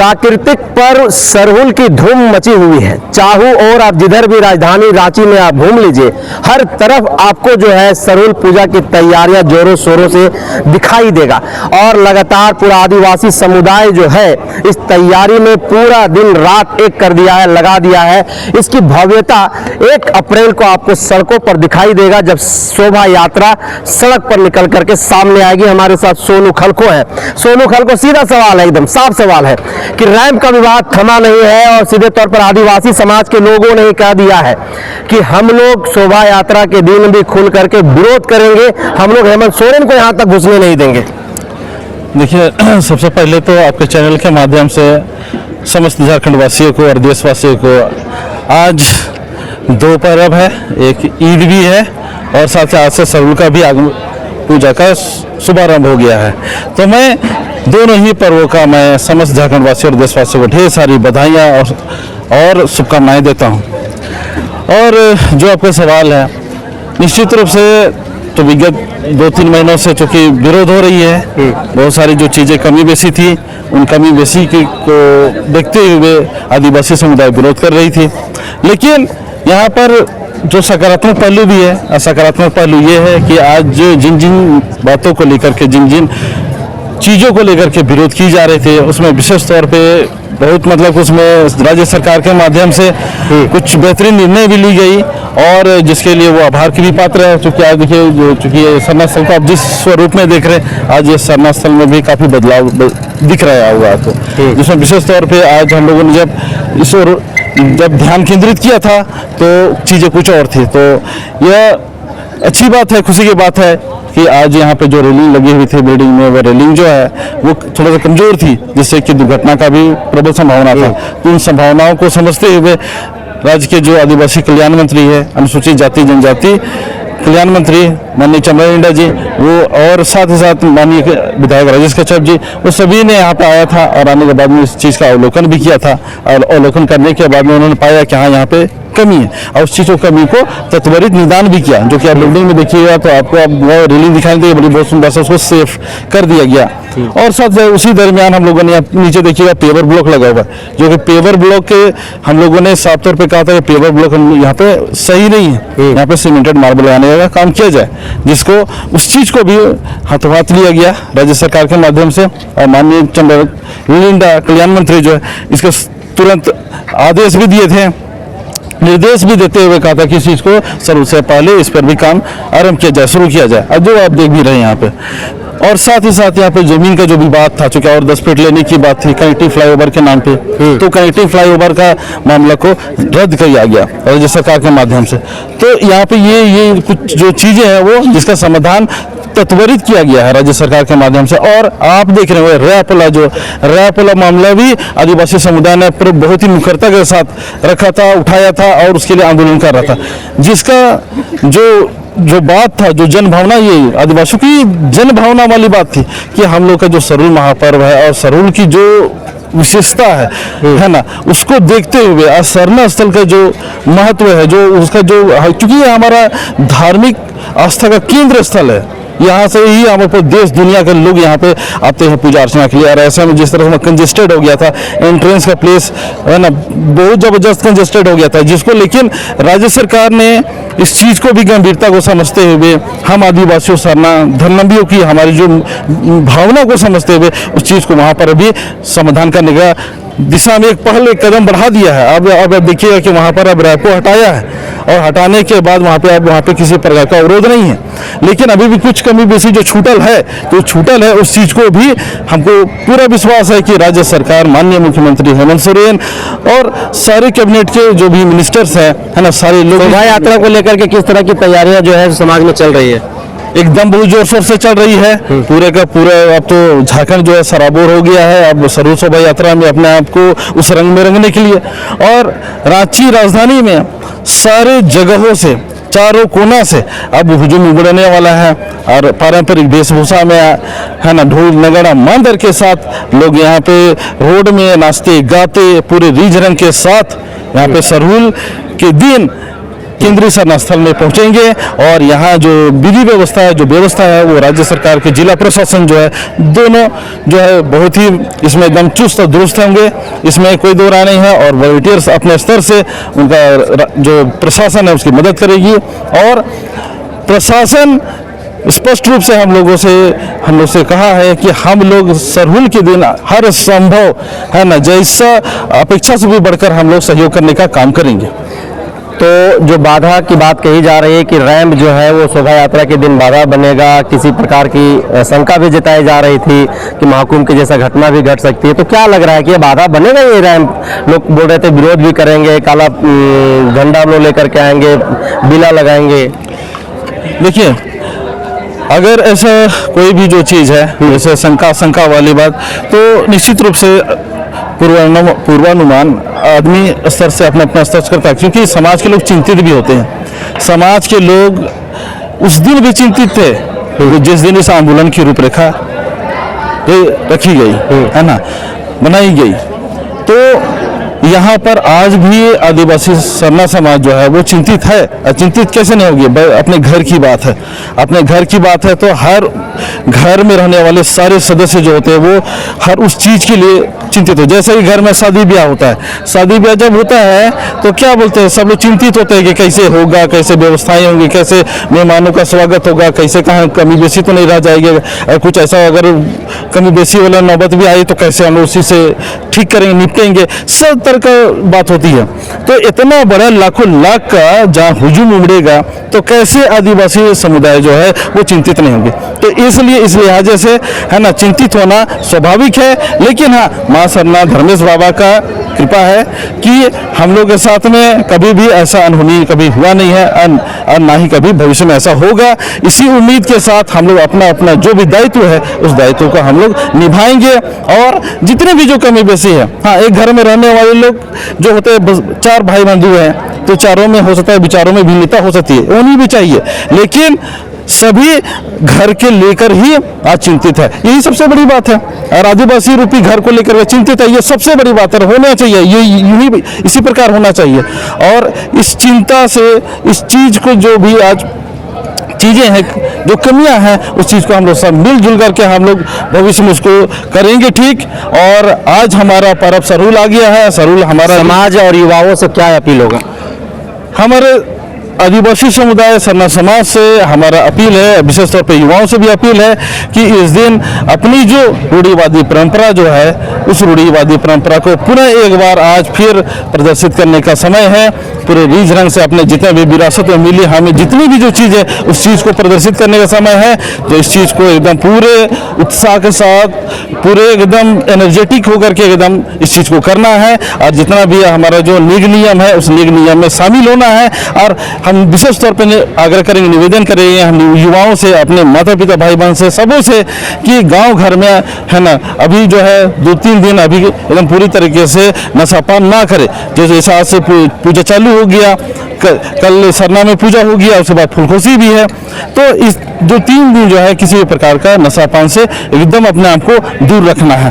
प्राकृतिक पर्व सरहुल की धूम मची हुई है। चाहू और आप जिधर भी राजधानी रांची में आप घूम लीजिए, हर तरफ आपको जो है सरहुल पूजा की तैयारियां जोरों शोरों से दिखाई देगा। और लगातार पूरा आदिवासी समुदाय जो है इस तैयारी में पूरा दिन रात एक कर दिया है, लगा दिया है। इसकी भव्यता 1 अप्रैल को आपको सड़कों पर दिखाई देगा, जब शोभा यात्रा सड़क पर निकल करके सामने आएगी। हमारे साथ सोनू खलखो है। सोनू खलखो, सीधा सवाल है, एकदम साफ सवाल है कि रैंप का विवाद थमा नहीं है और सीधे तौर पर आदिवासी समाज के लोगों ने कह दिया है कि हम लोग शोभा यात्रा के दिन भी खुल करके विरोध करेंगे, हम लोग हेमंत सोरेन को यहां तक घुसने नहीं देंगे। देखिए, सबसे पहले तो आपके चैनल के माध्यम से समस्त झारखंड वासियों को और देशवासियों को आज 2 पर्व है, एक ईद भी है और साथ ही आज से सरहुल का भी पूजा का शुभारंभ हो गया है। तो मैं दोनों ही पर्वों का मैं समस्त झारखंड वासियों और देशवासियों को ढेर सारी बधाइयाँ और शुभकामनाएं देता हूँ। और जो आपका सवाल है, निश्चित रूप से तो विगत 2-3 महीनों से चूँकि विरोध हो रही है, बहुत सारी जो चीज़ें कमी बेसी थी उन कमी बेसी को देखते हुए आदिवासी समुदाय विरोध कर रही थी। लेकिन यहाँ पर जो सकारात्मक पहलू भी है, असकारात्मक पहलू ये है कि आज जिन जिन बातों को लेकर के, जिन जिन चीज़ों को लेकर के विरोध की जा रहे थे, उसमें विशेष तौर पे बहुत मतलब उसमें राज्य सरकार के माध्यम से कुछ बेहतरीन निर्णय भी ली गई और जिसके लिए वो आभार की भी पात्र है। चूँकि आज देखिए, चूँकि सरना स्थल को आप जिस स्वरूप में देख रहे हैं, आज ये सरना स्थल में भी काफ़ी बदलाव दिख रहा है हुआ। तो जिसमें विशेष तौर पर आज हम लोगों ने जब ध्यान केंद्रित किया था तो चीज़ें कुछ और थी। तो यह अच्छी बात है, खुशी की बात है कि आज यहाँ पे जो रेलिंग लगी हुई थी बिल्डिंग में, वो रेलिंग जो है वो थोड़ा सा कमज़ोर थी, जिससे कि दुर्घटना का भी प्रबल संभावना था। तो उन संभावनाओं को समझते हुए राज्य के जो आदिवासी कल्याण मंत्री है, अनुसूचित जाति जनजाति कल्याण मंत्री माननीय चंद्रशेखर जी, वो और साथ ही साथ माननीय विधायक राजेश कश्यप जी, वो सभी ने यहाँ पे आया था और आने के बाद में इस चीज़ का अवलोकन भी किया था। और अवलोकन करने के बाद में उन्होंने पाया कि हाँ, यहाँ पे कमी है और उस चीज़ को कमी को त्वरित निदान भी किया। जो कि आप बिल्डिंग में देखिएगा तो आपको अब वो रेलिंग दिखाई देगी, बड़ी बहुत सुंदर से उसको सेफ कर दिया गया। और साथ उसी दरमियान हम लोगों ने नीचे देखिएगा पेवर ब्लॉक लगा हुआ है, जो कि पेवर ब्लॉक के हम लोगों ने साफ तौर पे कहा था कि पेवर ब्लॉक यहाँ पे सही नहीं है, यहाँ पे सीमेंटेड मार्बल लगाने का काम किया जाए, जिसको उस चीज़ को भी हाथों हाथ लिया गया राज्य सरकार के माध्यम से। और माननीय चंद्रशेखर कल्याण मंत्री जो है इसके तुरंत आदेश भी दिए थे, निर्देश भी देते हुए कहा था कि इस चीज़ को सरहुल से पहले इस पर भी काम आरंभ किया जाए, शुरू किया जाए। अब जो आप देख भी रहे हैं यहाँ पे, और साथ ही साथ यहाँ पे जमीन का जो भी बात था, चूँकि और 10 फीट लेने की बात थी कनेक्टिव फ्लाईओवर के नाम पे, तो कनेक्टिव फ्लाईओवर का मामला को रद्द किया गया राज्य सरकार के माध्यम से। तो यहाँ पे ये कुछ जो चीज़ें हैं वो जिसका समाधान त्वरित किया गया है राज्य सरकार के माध्यम से। और आप देख रहे हो रैपुला मामला भी आदिवासी समुदाय ने बहुत ही मुखरता के साथ रखा था, उठाया था और उसके लिए आंदोलन कर रहा था, जिसका जो बात था, जो जन भावना, ये आदिवासियों की जन भावना वाली बात थी कि हम लोग का जो सरहुल महापर्व है और सरहुल की जो विशेषता है ना, उसको देखते हुए आज सरना स्थल का जो महत्व है, जो उसका जो, क्योंकि ये हमारा धार्मिक आस्था का केंद्र स्थल है, यहाँ से ही हमारे पूरे देश दुनिया के लोग यहाँ पे आते हैं पूजा अर्चना के लिए। और ऐसे में जिस तरह से कंजेस्टेड हो गया था, एंट्रेंस का प्लेस है ना, बहुत ज़बरदस्त कंजेस्टेड हो गया था, जिसको लेकिन राज्य सरकार ने इस चीज़ को भी गंभीरता को समझते हुए, हम आदिवासियों सरना धर्मावलंबियों की हमारी जो भावना को समझते हुए उस चीज़ को वहाँ पर भी समाधान करने का दिशा में एक पहले कदम बढ़ा दिया है। अब देखिएगा कि वहाँ पर अब रैपो हटाया है और हटाने के बाद वहाँ पे किसी प्रकार का अवरोध नहीं है। लेकिन अभी भी कुछ कमी बेसी जो छूटल है, तो छूटल है उस चीज़ को भी हमको पूरा विश्वास है कि राज्य सरकार, माननीय मुख्यमंत्री हेमंत सोरेन और सारे कैबिनेट के जो भी मिनिस्टर्स हैं, है ना, सारे लोग शोभा यात्रा को लेकर के किस तरह की तैयारियां जो है समाज में चल रही है? एकदम बहुत जोर शोर से चल रही है पूरे का पूरा। अब तो झारखंड जो है सराबोर हो गया है अब सरहुल शोभा यात्रा में अपने आप को उस रंग में रंगने के लिए। और रांची राजधानी में सारे जगहों से, चारों कोना से अब हुजूम उमड़ने वाला है और पारंपरिक वेशभूषा में, है ना, ढोल नगाड़ा मंदिर के साथ लोग यहाँ पे रोड में नाचते गाते पूरे रीझ रंग के साथ यहाँ पे सरहुल के दिन केंद्रीय सरना स्थल में पहुंचेंगे और यहाँ जो विधि व्यवस्था है वो राज्य सरकार के जिला प्रशासन जो है दोनों जो है बहुत ही इसमें एकदम चुस्त और दुरुस्त होंगे, इसमें कोई दो राय नहीं है। और वॉलंटियर्स अपने स्तर से उनका जो प्रशासन है उसकी मदद करेगी और प्रशासन स्पष्ट रूप से हम लोग से कहा है कि हम लोग सरहुल के दिन हर संभव है ना जैसा अपेक्षा से भी बढ़कर हम लोग सहयोग करने का काम करेंगे। तो जो बाधा की बात कही जा रही है कि रैंप जो है वो शोभा यात्रा के दिन बाधा बनेगा, किसी प्रकार की शंका भी जताई जा रही थी कि महाकुंभ के जैसा घटना भी घट सकती है, तो क्या लग रहा है कि ये बाधा बनेगा? ये रैंप लोग बोल रहे थे विरोध भी करेंगे, काला झंडा हम लोग लेकर के आएंगे, बिला लगाएंगे। देखिए, अगर ऐसा कोई भी जो चीज़ है जैसे शंका वाली बात, तो निश्चित रूप से पूर्वानुमान आदमी स्तर से अपना स्तर करता है, क्योंकि समाज के लोग चिंतित भी होते हैं। समाज के लोग उस दिन भी चिंतित थे जिस दिन इस आंदोलन की रूपरेखा रखी गई है ना, बनाई गई। तो यहाँ पर आज भी आदिवासी सरना समाज जो है वो चिंतित है। चिंतित कैसे नहीं होगी? अपने घर की बात है, अपने घर की बात है तो हर घर में रहने वाले सारे सदस्य जो होते हैं वो हर उस चीज़ के लिए चिंतित हो। जैसे कि घर में शादी ब्याह होता है, शादी ब्याह जब होता है तो क्या बोलते हैं, सब लोग चिंतित होते हैं कि कैसे होगा, कैसे व्यवस्थाएं होंगी, कैसे मेहमानों का स्वागत होगा, कैसे कहाँ कमी बेसी तो नहीं रह जाएगी, कुछ ऐसा अगर कमी बेसी वाला नौबत भी आई तो कैसे हम उसी से ठीक करेंगे, निपटेंगे, सब तरह का बात होती है। तो इतना बड़ा लाखों लाख का जहाँ हुजूम उमड़ेगा तो कैसे आदिवासी समुदाय जो है वो चिंतित नहीं होंगे। तो इसलिए इस लिहाजे से है ना चिंतित होना स्वाभाविक है। लेकिन हाँ, माँ सरना धर्मेश बाबा का कृपा है कि हम लोग के साथ में कभी भी ऐसा अनहोनी कभी हुआ नहीं है और ना ही कभी भविष्य में ऐसा होगा। इसी उम्मीद के साथ हम लोग अपना जो भी दायित्व है उस दायित्व को हम लोग निभाएंगे। और जितने भी जो कमी बेसी है, हाँ, एक घर में रहने वाले लोग जो होते हैं, चार भाई बंधु हैं तो चारों में हो सकता है विचारों में भिन्नता हो सकती है, होनी भी चाहिए, लेकिन सभी घर के लेकर ही आज चिंतित है। यही सबसे बड़ी बात है और आदिवासी रूपी घर को लेकर चिंतित है, ये सबसे बड़ी बात है। होना चाहिए, ये यूं इसी प्रकार होना चाहिए। और इस चिंता से इस चीज को जो भी आज चीज़ें हैं, जो कमियां हैं, उस चीज़ को हम लोग सब मिलजुल करके हम लोग भविष्य में उसको करेंगे ठीक। और आज हमारा पर्व सरहुल आ गया है। सरहुल हमारा समाज और युवाओं से क्या अपील होगा? हमारे आदिवासी समुदाय सरना समाज से हमारा अपील है, विशेष तौर पे युवाओं से भी अपील है कि इस दिन अपनी जो रूढ़िवादी परंपरा जो है उस रूढ़िवादी परंपरा को पुनः एक बार आज फिर प्रदर्शित करने का समय है। पूरे रीझ रंग से अपने जितने भी विरासत में मिली हमें जितनी भी जो चीज़ है उस चीज़ को प्रदर्शित करने का समय है। तो इस चीज़ को एकदम पूरे उत्साह के साथ, पूरे एकदम एनर्जेटिक होकर के एकदम इस चीज़ को करना है। और जितना भी हमारा जो नीग नियम है उस नीग नियम में शामिल होना है। और हम विशेष तौर पर आग्रह करेंगे, निवेदन करेंगे हम युवाओं से, अपने माता पिता भाई बहन से, सबों से कि गांव घर में है ना अभी जो है 2-3 दिन अभी एकदम पूरी तरीके से नशापान ना करे। जैसे आज से पूजा चालू हो गया, कल सरना में पूजा हो गया, उसके बाद फुलकोसी भी है। तो इस जो 3 दिन जो है किसी भी प्रकार का नशापान से एकदम अपने आप को दूर रखना है।